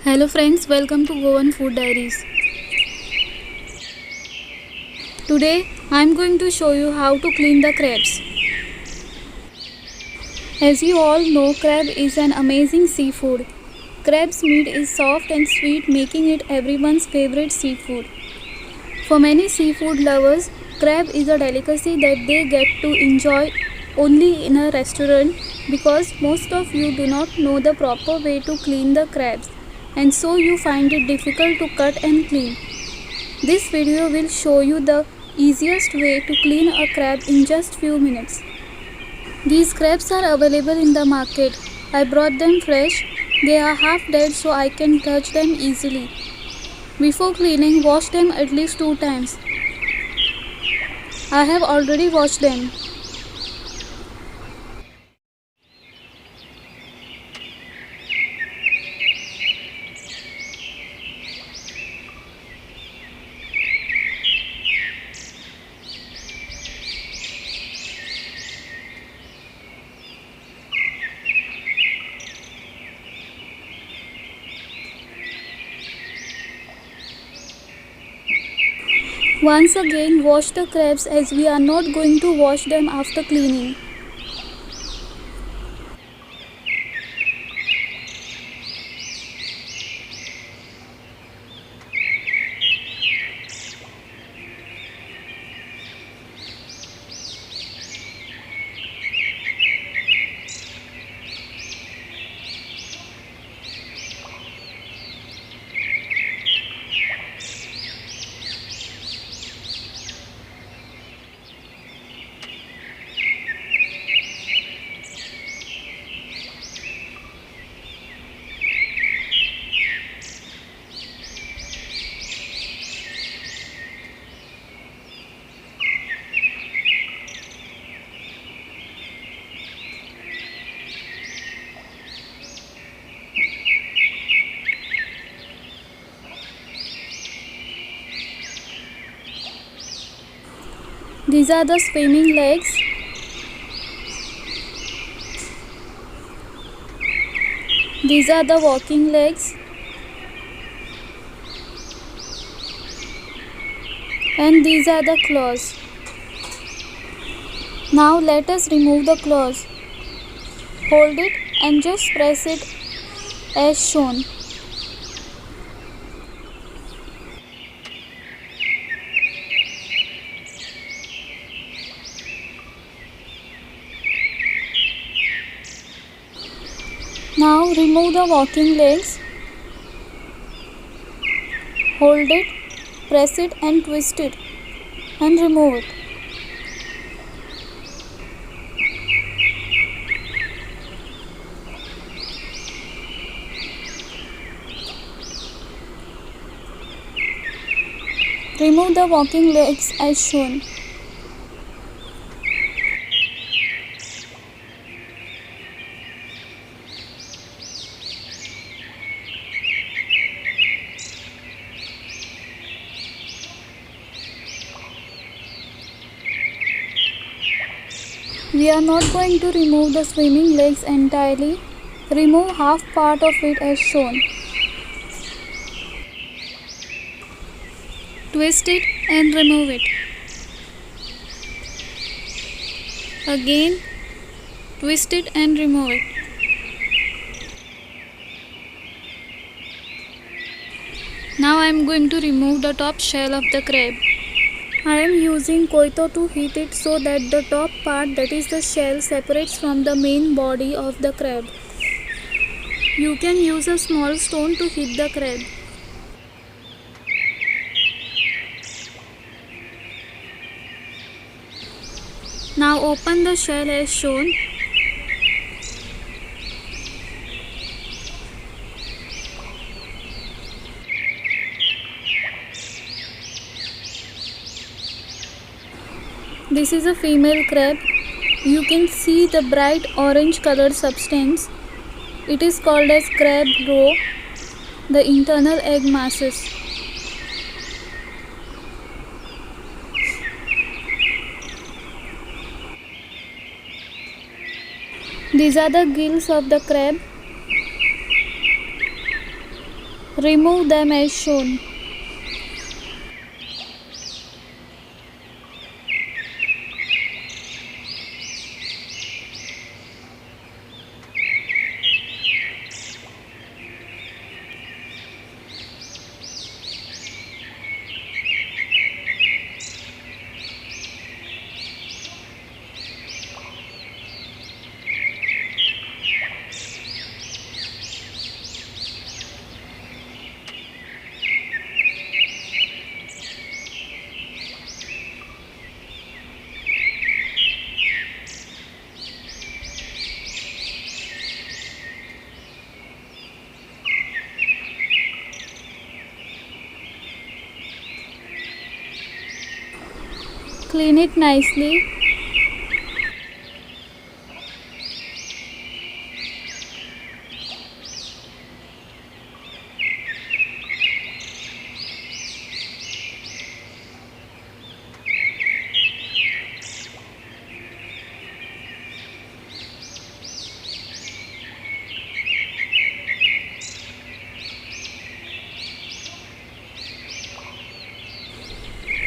Hello friends, welcome to Goan Food Diaries. Today I am going to show you how to clean the crabs. As you all know, crab is an amazing seafood. Crab's meat is soft and sweet, making it everyone's favorite seafood. For many seafood lovers, crab is a delicacy that they get to enjoy only in a restaurant because most of you do not know the proper way to clean the crabs, and so you find it difficult to cut and clean. This video will show you the easiest way to clean a crab in just few minutes. These crabs are available in the market. I brought them fresh. They are half dead so I can touch them easily. Before cleaning, wash them at least 2 times. I have already washed them. Once again, wash the crabs as we are not going to wash them after cleaning. These are the swimming legs. These are the walking legs. And these are the claws. Now let us remove the claws. Hold it and just press it as shown. Now remove the walking legs. Hold it, press it and twist it and remove it. Remove the walking legs as shown. We are not going to remove the swimming legs entirely. Remove half part of it as shown. Twist it and remove it. Again, twist it and remove it. Now I am going to remove the top shell of the crab. I am using Koito to heat it so that the top part, that is the shell, separates from the main body of the crab. You can use a small stone to hit the crab. Now open the shell as shown. This is a female crab. You can see the bright orange colored substance. It is called as crab roe, the internal egg masses. These are the gills of the crab. Remove them as shown. Clean it nicely.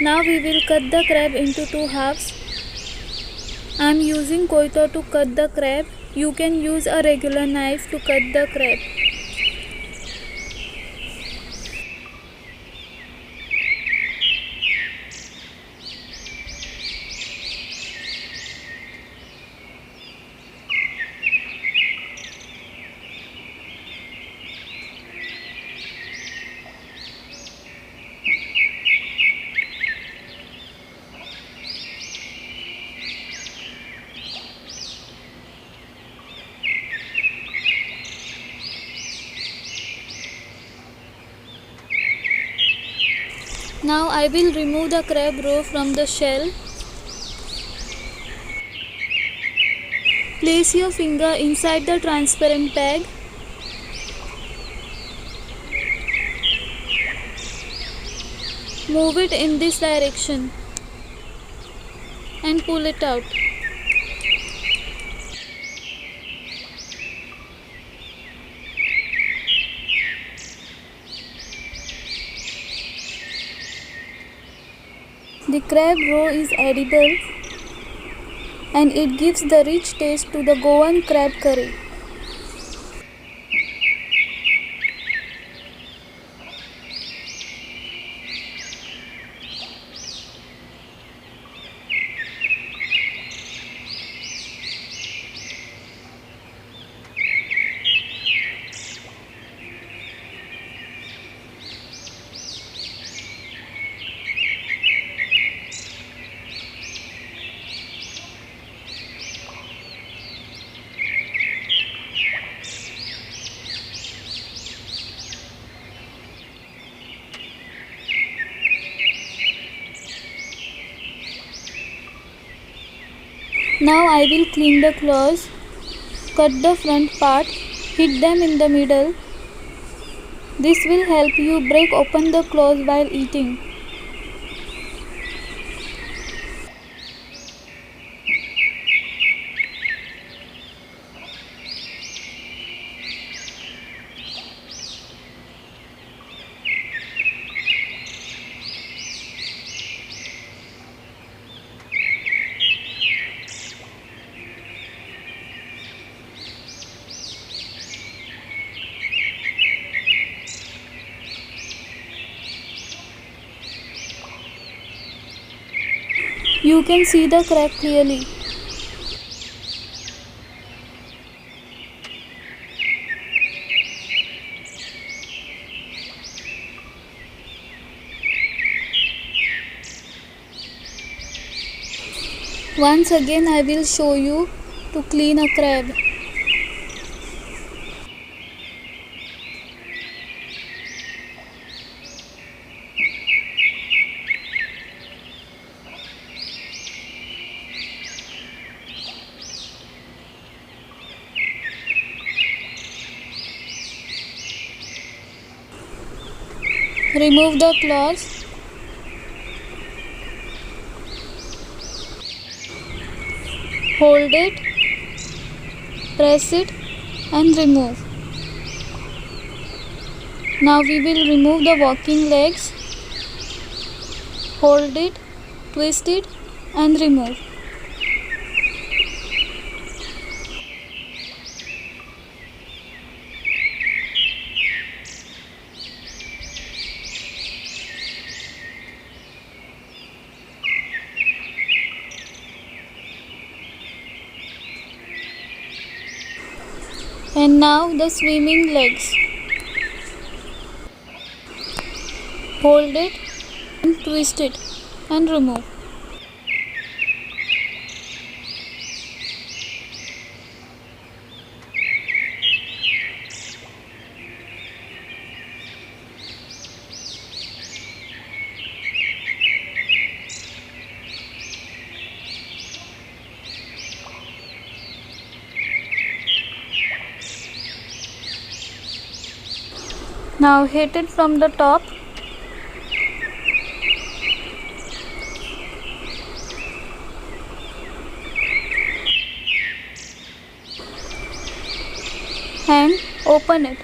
Now we will cut the crab into 2 halves. I am using koito to cut the crab. You can use a regular knife to cut the crab. Now I will remove the crab roe from the shell. Place your finger inside the transparent bag. Move it in this direction and pull it out. The crab roe is edible and it gives the rich taste to the Goan crab curry. Now I will clean the claws, cut the front part, hit them in the middle. This will help you break open the claws while eating. You can see the crack clearly. Once again I will show you to clean a crab. Remove the claws. Hold it, press it and remove. Now we will remove the walking legs. Hold it, twist it and remove. And now the swimming legs. Hold it and twist it and remove. Now hit it from the top. And open it.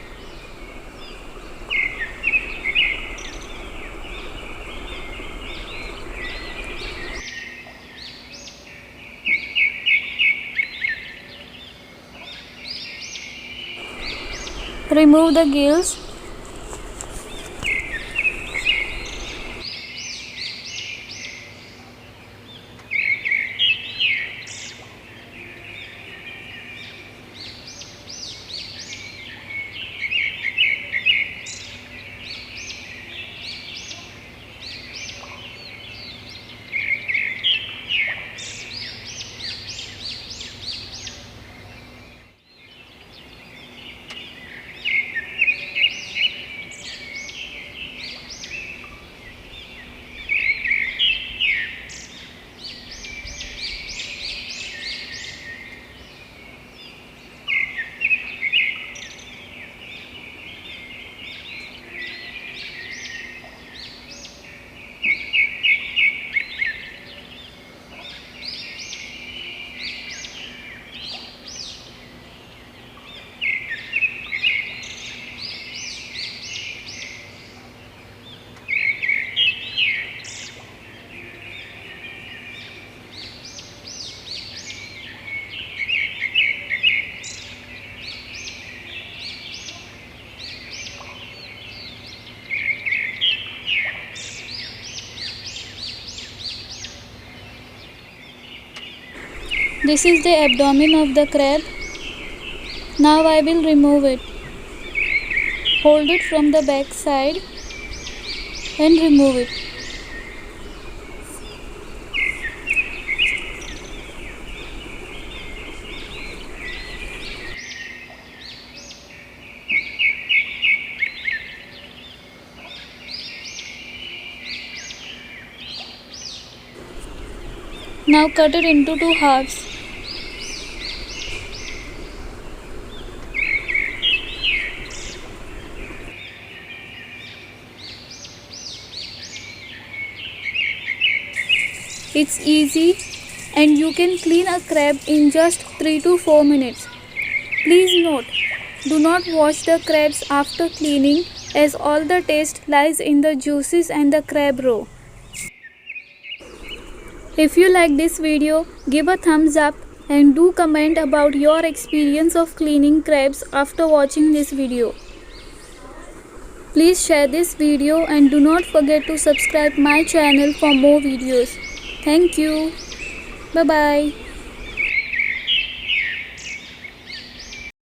Remove the gills. This is the abdomen of the crab. Now I will remove it. Hold it from the back side and remove it. Now cut it into two halves. It's easy and you can clean a crab in just 3 to 4 minutes. Please note, do not wash the crabs after cleaning as all the taste lies in the juices and the crab roe. If you like this video, give a thumbs up and do comment about your experience of cleaning crabs after watching this video. Please share this video and do not forget to subscribe my channel for more videos. Thank you. Bye bye.